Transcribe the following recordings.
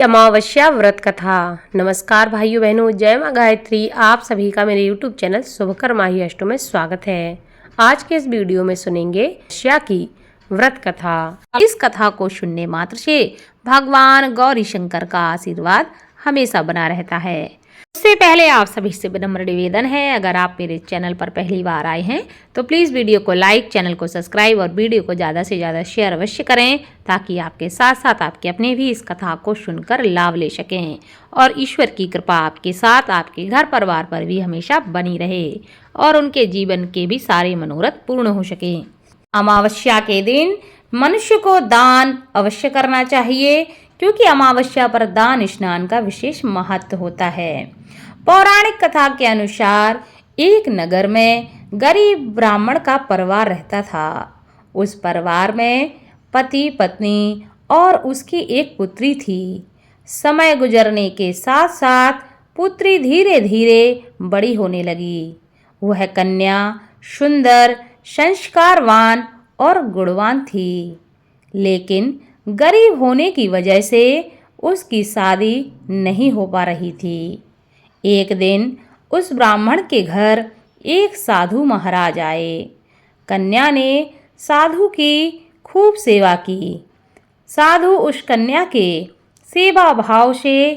अमावस्या व्रत कथा। नमस्कार भाइयों बहनों, जय माँ गायत्री। आप सभी का मेरे YouTube चैनल शुभकर माही अष्टों में स्वागत है। आज के इस वीडियो में सुनेंगे अमावस्या की व्रत कथा। इस कथा को सुनने मात्र से भगवान गौरी शंकर का आशीर्वाद हमेशा बना रहता है। उससे पहले आप सभी से विनम्र निवेदन है, अगर आप मेरे चैनल पर पहली बार आए हैं तो प्लीज़ वीडियो को लाइक, चैनल को सब्सक्राइब और वीडियो को ज़्यादा से ज़्यादा शेयर अवश्य करें, ताकि आपके साथ साथ आपके अपने भी इस कथा को सुनकर लाभ ले सकें और ईश्वर की कृपा आपके साथ, आपके घर परिवार पर भी हमेशा बनी रहे और उनके जीवन के भी सारे मनोरथ पूर्ण हो सकें। अमावस्या के दिन मनुष्य को दान अवश्य करना चाहिए, क्योंकि अमावस्या पर दान स्नान का विशेष महत्व होता है। पौराणिक कथा के अनुसार एक नगर में गरीब ब्राह्मण का परिवार रहता था। उस परिवार में पति, पत्नी और उसकी एक पुत्री थी। समय गुजरने के साथ साथ पुत्री धीरे धीरे बड़ी होने लगी। वह कन्या सुंदर, संस्कारवान और गुणवान थी, लेकिन गरीब होने की वजह से उसकी शादी नहीं हो पा रही थी। एक दिन उस ब्राह्मण के घर एक साधु महाराज आए। कन्या ने साधु की खूब सेवा की। साधु उस कन्या के सेवा भाव से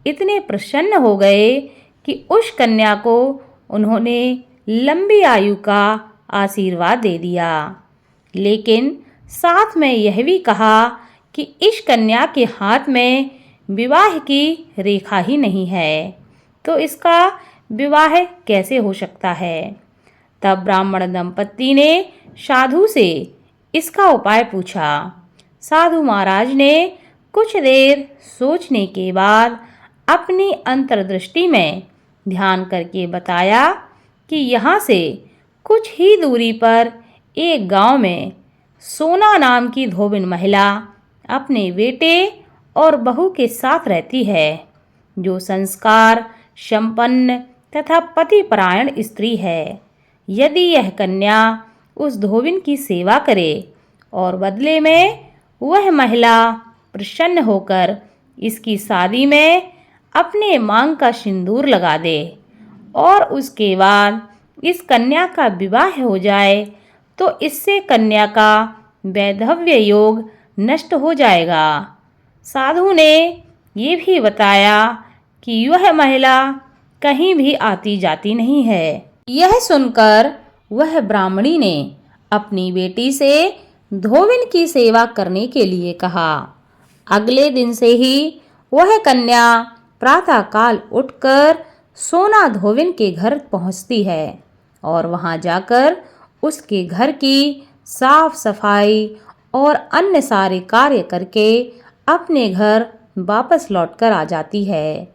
इतने प्रसन्न हो गए कि उस कन्या को उन्होंने लंबी आयु का आशीर्वाद दे दिया, लेकिन साथ में यह भी कहा कि इस कन्या के हाथ में विवाह की रेखा ही नहीं है, तो इसका विवाह कैसे हो सकता है। तब ब्राह्मण दंपत्ति ने साधु से इसका उपाय पूछा। साधु महाराज ने कुछ देर सोचने के बाद अपनी अंतर्दृष्टि में ध्यान करके बताया कि यहाँ से कुछ ही दूरी पर एक गांव में सोना नाम की धोबिन महिला अपने बेटे और बहू के साथ रहती है, जो संस्कार संपन्न तथा पतिपरायण स्त्री है। यदि यह कन्या उस धोबिन की सेवा करे और बदले में वह महिला प्रसन्न होकर इसकी शादी में अपने मांग का सिंदूर लगा दे और उसके बाद इस कन्या का विवाह हो जाए, तो इससे कन्या का वैधव्य योग नष्ट हो जाएगा। साधु ने ये भी बताया कि यह महिला कहीं भी आती जाती नहीं है। यह सुनकर वह ब्राह्मणी ने अपनी बेटी से धोबिन की सेवा करने के लिए कहा। अगले दिन से ही वह कन्या प्रातःकाल उठकर सोना धोबिन के घर पहुंचती है और वहां जाकर उसके घर की साफ सफाई और अन्य सारे कार्य करके अपने घर वापस लौटकर आ जाती है।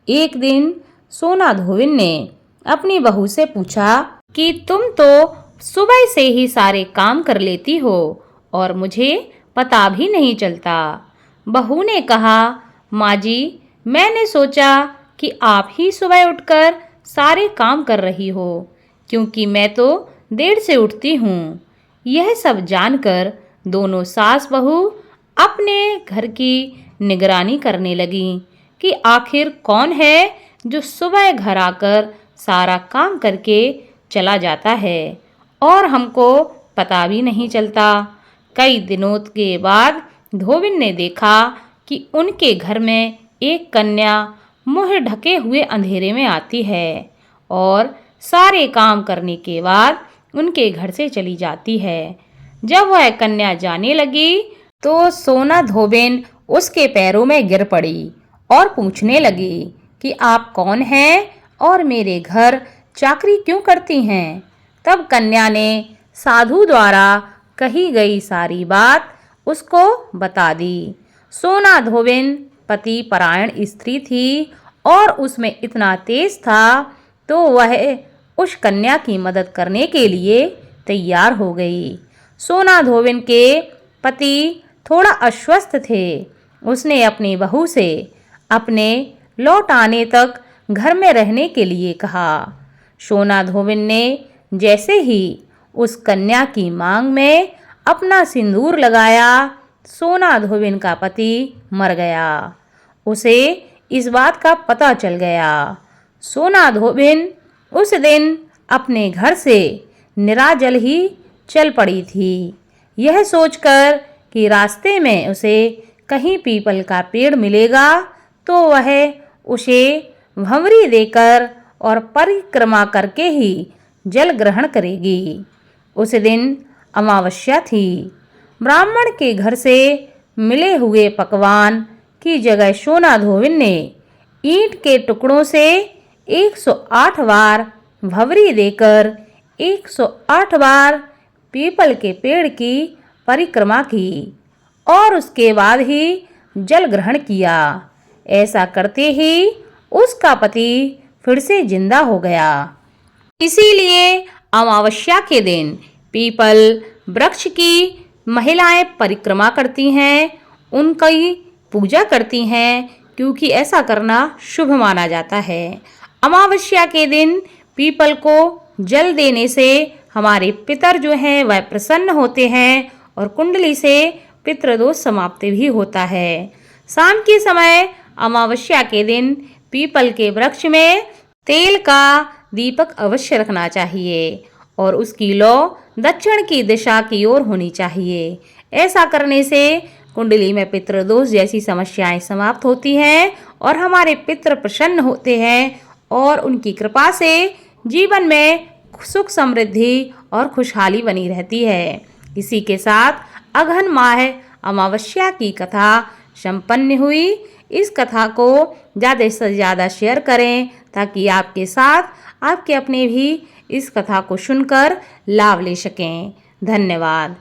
एक दिन सोना धोबिन ने अपनी बहू से पूछा कि तुम तो सुबह से ही सारे काम कर लेती हो और मुझे पता भी नहीं चलता। बहू ने कहा, माँ जी, मैंने सोचा कि आप ही सुबह उठकर सारे काम कर रही हो, क्योंकि मैं तो देर से उठती हूँ। यह सब जानकर दोनों सास बहू अपने घर की निगरानी करने लगी कि आखिर कौन है जो सुबह घर आकर सारा काम करके चला जाता है और हमको पता भी नहीं चलता। कई दिनों के बाद धोबिन ने देखा कि उनके घर में एक कन्या मुंह ढके हुए अंधेरे में आती है और सारे काम करने के बाद उनके घर से चली जाती है। जब वह कन्या जाने लगी तो सोना धोबिन उसके पैरों में गिर पड़ी और पूछने लगी कि आप कौन हैं और मेरे घर चाकरी क्यों करती हैं। तब कन्या ने साधु द्वारा कही गई सारी बात उसको बता दी। सोना धोबिन पति परायण स्त्री थी और उसमें इतना तेज था, तो वह उस कन्या की मदद करने के लिए तैयार हो गई। सोना धोबिन के पति थोड़ा अस्वस्थ थे। उसने अपनी बहू से अपने लौट आने तक घर में रहने के लिए कहा। सोना धोबिन ने जैसे ही उस कन्या की मांग में अपना सिंदूर लगाया, सोना धोबिन का पति मर गया उसे इस बात का पता चल गया। सोना धोबिन उस दिन अपने घर से निराजल ही चल पड़ी थी, यह सोचकर कि रास्ते में उसे कहीं पीपल का पेड़ मिलेगा तो वह उसे भंवरी देकर और परिक्रमा करके ही जल ग्रहण करेगी। उस दिन अमावस्या थी। ब्राह्मण के घर से मिले हुए पकवान की जगह सोना धोबिन ने ईंट के टुकड़ों से 108 बार भंवरी देकर 108 बार पीपल के पेड़ की परिक्रमा की और उसके बाद ही जल ग्रहण किया। ऐसा करते ही उसका पति फिर से जिंदा हो गया। इसीलिए अमावस्या के दिन पीपल वृक्ष की महिलाएं परिक्रमा करती हैं, उनकी पूजा करती हैं, क्योंकि ऐसा करना शुभ माना जाता है। अमावस्या के दिन पीपल को जल देने से हमारे पितर जो हैं वह प्रसन्न होते हैं और कुंडली से पितृदोष समाप्ति भी होता है। शाम के समय अमावस्या के दिन पीपल के वृक्ष में तेल का दीपक अवश्य रखना चाहिए और उसकी लौ दक्षिण की दिशा की ओर होनी चाहिए। ऐसा करने से कुंडली में पितृदोष जैसी समस्याएं समाप्त होती हैं और हमारे पितृ प्रसन्न होते हैं और उनकी कृपा से जीवन में सुख समृद्धि और खुशहाली बनी रहती है। इसी के साथ अगहन माह अमावस्या की कथा संपन्न हुई। इस कथा को ज़्यादा से ज़्यादा शेयर करें ताकि आपके साथ आपके अपने भी इस कथा को सुनकर लाभ ले सकें। धन्यवाद।